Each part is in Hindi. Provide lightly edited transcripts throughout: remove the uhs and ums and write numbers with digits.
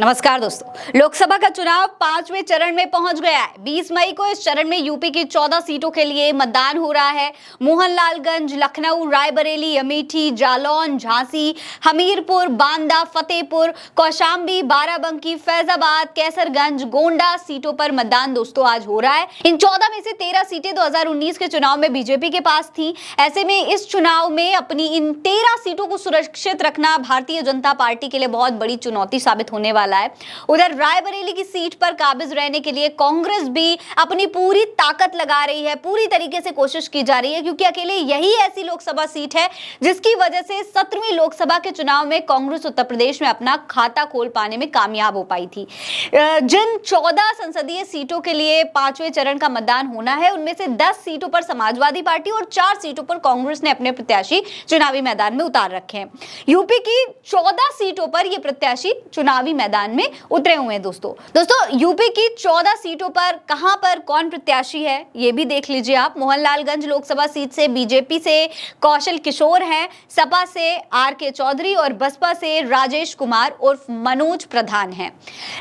नमस्कार दोस्तों, लोकसभा का चुनाव 5वें चरण में पहुंच गया है। 20 मई को इस चरण में यूपी की 14 सीटों के लिए मतदान हो रहा है। मोहनलालगंज, लखनऊ, रायबरेली, अमेठी, जालौन, झांसी, हमीरपुर, बांदा, फतेहपुर, कौशाम्बी, बाराबंकी, फैजाबाद, कैसरगंज, गोंडा सीटों पर मतदान दोस्तों आज हो रहा है। इन 14 में से 13 सीटें 2019 के चुनाव में बीजेपी के पास थी। ऐसे में इस चुनाव में अपनी इन 13 सीटों को सुरक्षित रखना भारतीय जनता पार्टी के लिए बहुत बड़ी चुनौती साबित होने वाला है। उधर रायबरेली की सीट पर काबिज रहने के लिए कांग्रेस भी अपनी पूरी ताकत लगा रही है, पूरी तरीके से कोशिश की जा रही है, क्योंकि अकेले यही ऐसी लोकसभा सीट है जिसकी वजह से 17वीं लोकसभा के चुनाव में कांग्रेस उत्तर प्रदेश में अपना खाता खोल पाने में कामयाब हो पाई थी। जिन 14 संसदीय सीटों के लिए 5वें चरण का मतदान होना है, उनमें से 10 सीटों पर समाजवादी पार्टी और 4 सीटों पर कांग्रेस ने अपने प्रत्याशी चुनावी मैदान में उतार रखे हैं। यूपी की 14 सीटों पर ये प्रत्याशी चुनावी मैदान में उतरे हुए हैं। दोस्तों यूपी की 14 सीटों पर कहां पर कौन प्रत्याशी है ये भी देख लीजिए आप। मोहनलालगंज लोकसभा सीट से बीजेपी से कौशल किशोर हैं, सपा से आर.के. चौधरी और बसपा से राजेश कुमार उर्फ मनोज प्रधान हैं।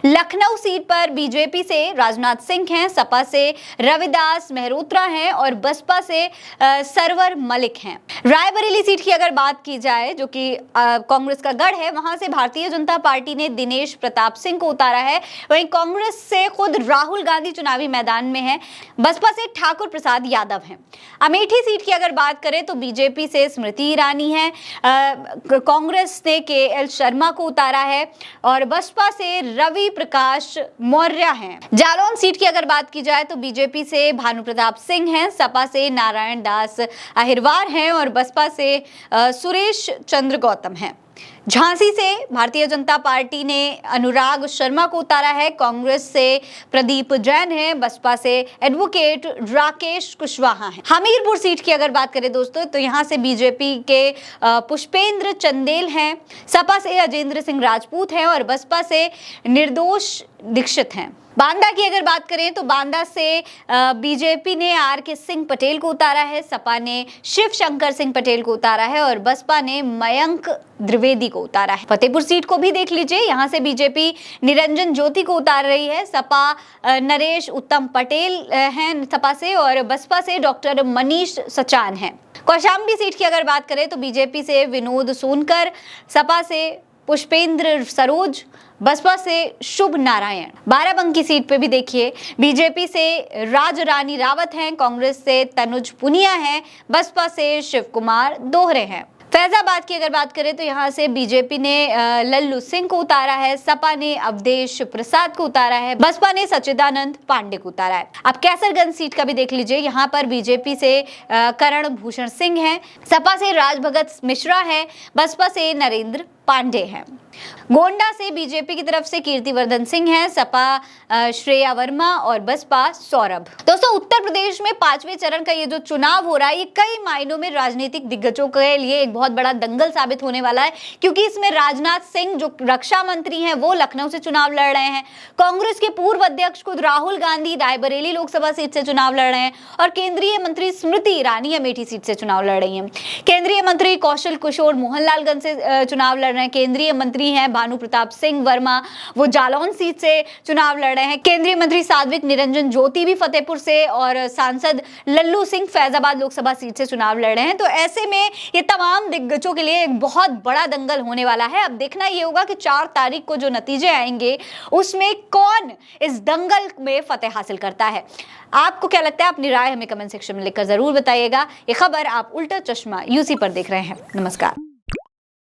लखनऊ सीट पर बीजेपी से राजनाथ सिंह हैं, सपा से रविदास मेहरोत्रा हैं और बसपा से सरवर मलिक हैं। रायबरेली सीट की अगर बात की जाए, जो कि कांग्रेस का गढ़ है, वहां से भारतीय जनता पार्टी ने दिनेश प्रताप सिंह को उतारा है। वहीं कांग्रेस से खुद राहुल गांधी चुनावी मैदान में हैं। बसपा से ठाकुर प्रसाद यादव हैं। अमेठी सीट की अगर बात करें तो बीजेपी से स्मृति ईरानी है, कांग्रेस ने के.एल. शर्मा को उतारा है और बसपा से रवि प्रकाश मौर्य हैं। जालौन सीट की अगर बात की जाए तो बीजेपी से भानु प्रताप सिंह हैं, सपा से नारायण दास अहिरवार हैं और बसपा से सुरेश चंद्र गौतम हैं। झांसी से भारतीय जनता पार्टी ने अनुराग शर्मा को उतारा है, कांग्रेस से प्रदीप जैन है, बसपा से एडवोकेट राकेश कुशवाहा है। हमीरपुर सीट की अगर बात करें दोस्तों तो यहां से बीजेपी के पुष्पेंद्र चंदेल हैं, सपा से अजेंद्र सिंह राजपूत हैं और बसपा से निर्दोष दीक्षित हैं। बांदा की अगर बात करें तो बांदा से बीजेपी ने आर.के. सिंह पटेल को उतारा है, सपा ने शिव शंकर सिंह पटेल को उतारा है और बसपा ने मयंक द्विवेदी को उतारा है। फतेहपुर सीट को भी देख लीजिए, यहां से बीजेपी निरंजन ज्योति को उतार रही है, सपा नरेश उत्तम पटेल हैं सपा से और बसपा से डॉक्टर मनीष सचान हैं। कौशाम्बी सीट की अगर बात करें तो बीजेपी से विनोद सोनकर, सपा से पुष्पेंद्र सरोज, बसपा से शुभ नारायण। बाराबंकी सीट पे भी देखिए, बीजेपी से राज रानी रावत हैं, कांग्रेस से तनुज पुनिया हैं, बसपा से शिव कुमार दोहरे हैं। फैजाबाद की अगर बात करें तो यहाँ से बीजेपी ने लल्लू सिंह को उतारा है, सपा ने अवधेश प्रसाद को उतारा है, बसपा ने सच्चिदानंद पांडे को उतारा है। अब कैसरगंज सीट का भी देख लीजिए, यहाँ पर बीजेपी से करण भूषण सिंह हैं, सपा से राजभगत मिश्रा है, बसपा से नरेंद्र पांडे हैं। गोंडा से बीजेपी की तरफ से कीर्तिवर्धन सिंह हैं, सपा श्रेया वर्मा और बसपा सौरभ। दोस्तों उत्तर प्रदेश में 5वें चरण का ये जो चुनाव हो रहा है, ये कई मायनों में राजनीतिक दिग्गजों के लिए एक बहुत बड़ा दंगल साबित होने वाला है, क्योंकि इसमें राजनाथ सिंह जो रक्षा मंत्री हैं वो लखनऊ से चुनाव लड़ रहे हैं, कांग्रेस के पूर्व अध्यक्ष खुद राहुल गांधी रायबरेली लोकसभा सीट से चुनाव लड़ रहे हैं और केंद्रीय मंत्री स्मृति ईरानी अमेठी सीट से चुनाव लड़ रही है। केंद्रीय मंत्री कौशल किशोर मोहनलालगंज से चुनाव लड़ रहे हैं, केंद्रीय मंत्री हैं भानु प्रताप सिंह वर्मा, वो जालौन सीट से चुनाव लड़ रहे हैं, केंद्रीय मंत्री साध्विक निरंजन ज्योति भी फतेहपुर से और सांसद लल्लू सिंह फैजाबाद लोकसभा सीट से चुनाव लड़ रहे हैं। तो ऐसे में ये तमाम दिग्गजों के लिए एक बहुत बड़ा दंगल होने वाला है। अब देखना ये होगा कि 4 तारीख को जो नतीजे आएंगे उसमें कौन इस दंगल में फतेह हासिल करता है। आपको क्या लगता है? अपनी राय हमें कमेंट सेक्शन में लिखकर जरूर बताइएगा। ये खबर आप उल्टा चश्मा यूसी पर देख रहे हैं। नमस्कार।